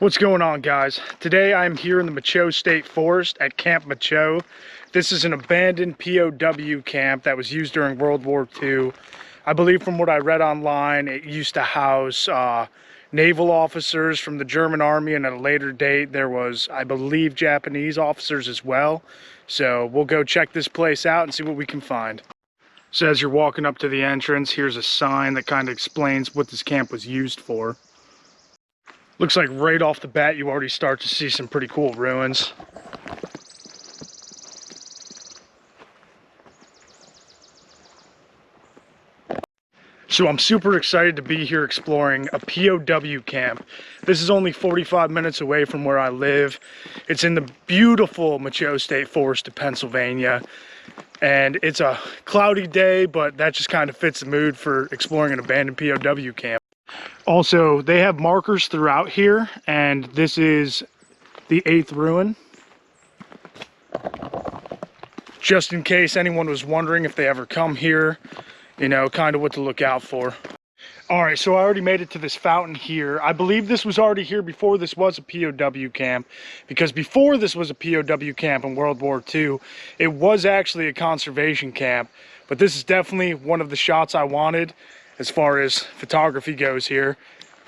What's going on, guys? Today I'm here in the Michaux State Forest at Camp Michaux. This is an abandoned POW camp that was used during World War II. I believe from what I read online, it used to house naval officers from the German army, and at a later date there was, I believe, Japanese officers as well. So we'll go check this place out and see what we can find. So as you're walking up to the entrance, here's a sign that kind of explains what this camp was used for. Looks like right off the bat you already start to see some pretty cool ruins. So I'm super excited to be here exploring a POW camp. This is only 45 minutes away from where I live. It's in the beautiful Michaux State Forest of Pennsylvania. And it's a cloudy day, but that just kind of fits the mood for exploring an abandoned POW camp. Also, they have markers throughout here, and this is the 8th ruin. Just in case anyone was wondering if they ever come here, you know, kind of what to look out for. All right, so I already made it to this fountain here. I believe this was already here before this was a POW camp, because before this was a POW camp in World War II, it was actually a conservation camp. But this is definitely one of the shots I wanted as far as photography goes here.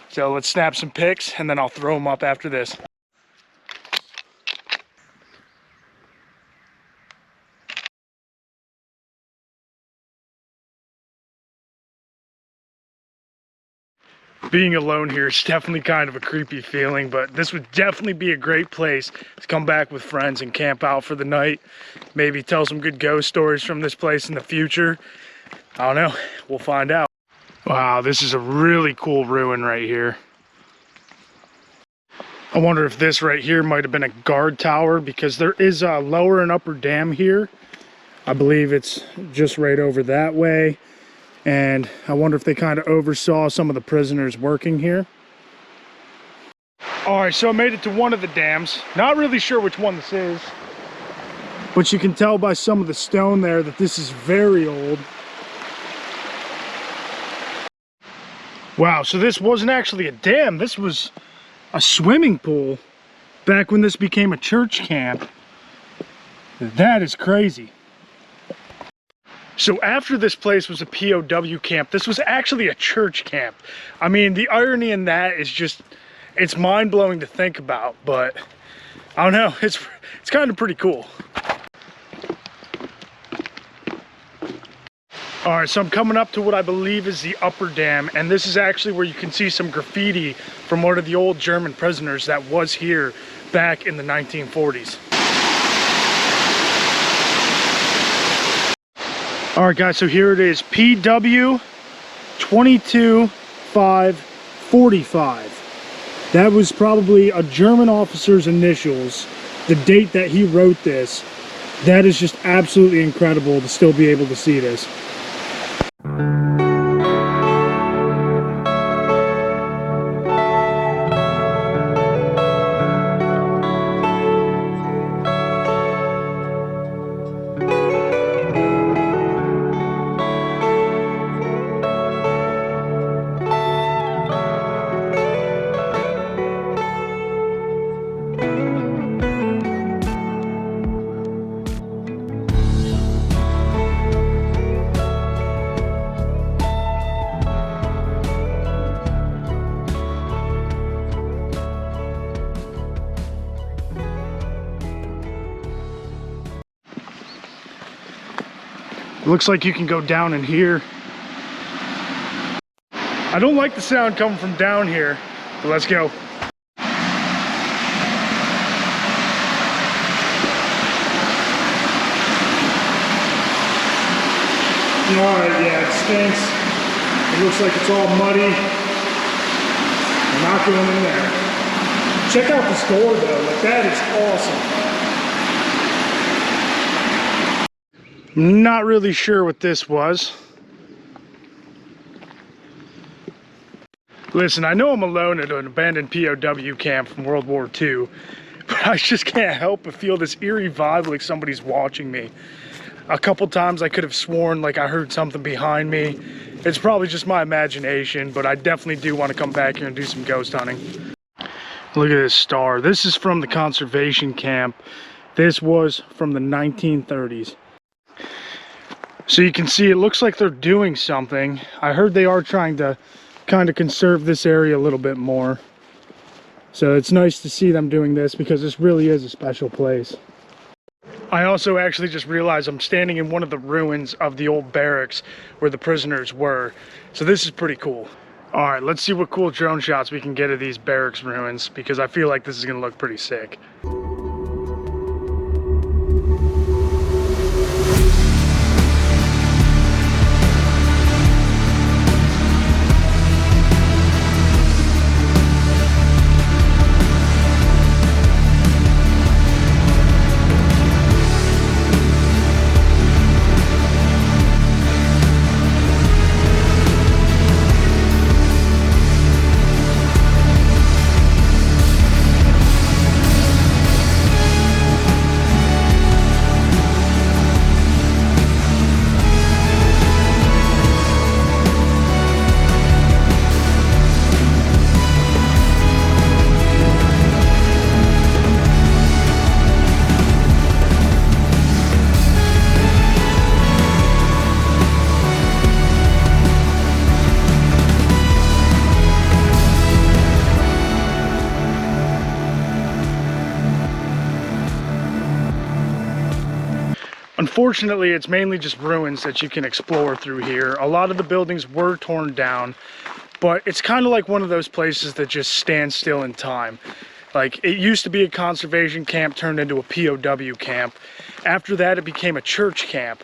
So let's snap some pics and then I'll throw them up after this. Being alone here is definitely kind of a creepy feeling, but this would definitely be a great place to come back with friends and camp out for the night. Maybe tell some good ghost stories from this place in the future. I don't know, we'll find out. Wow, this is a really cool ruin right here. I wonder if this right here might have been a guard tower, because there is a lower and upper dam here. I believe it's just right over that way. And I wonder if they kind of oversaw some of the prisoners working here. All right, so I made it to one of the dams. Not really sure which one this is, but you can tell by some of the stone there that this is very old. Wow, so this wasn't actually a dam. This was a swimming pool back when this became a church camp. That is crazy. So after this place was a POW camp, this was actually a church camp. I mean, the irony in that is just, it's mind-blowing to think about, but I don't know, it's kind of pretty cool. All right, so I'm coming up to what I believe is the upper dam, and this is actually where you can see some graffiti from one of the old German prisoners that was here back in the 1940s. All right, guys, so here it is, PW 22545. That was probably a German officer's initials, the date that he wrote this. That is just absolutely incredible to still be able to see this. Looks like you can go down in here. I don't like the sound coming from down here, but let's go. Alright, yeah, it stinks. It looks like it's all muddy. I'm not going in there. Check out this door though, like that is awesome. Not really sure what this was. Listen, I know I'm alone at an abandoned POW camp from World War II, but I just can't help but feel this eerie vibe like somebody's watching me. A couple times I could have sworn like I heard something behind me. It's probably just my imagination, but I definitely do want to come back here and do some ghost hunting. Look at this star. This is from the conservation camp. This was from the 1930s. So you can see it looks like they're doing something. I heard they are trying to kind of conserve this area a little bit more. So it's nice to see them doing this because this really is a special place. I also actually just realized I'm standing in one of the ruins of the old barracks where the prisoners were. So this is pretty cool. All right, let's see what cool drone shots we can get of these barracks ruins because I feel like this is gonna look pretty sick. Unfortunately, it's mainly just ruins that you can explore through here. A lot of the buildings were torn down, but it's kind of like one of those places that just stands still in time. Like, it used to be a conservation camp turned into a POW camp. After that, it became a church camp.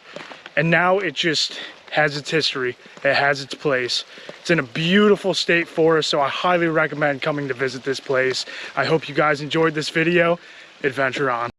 And now it just has its history. It has its place. It's in a beautiful state forest, so I highly recommend coming to visit this place. I hope you guys enjoyed this video. Adventure on.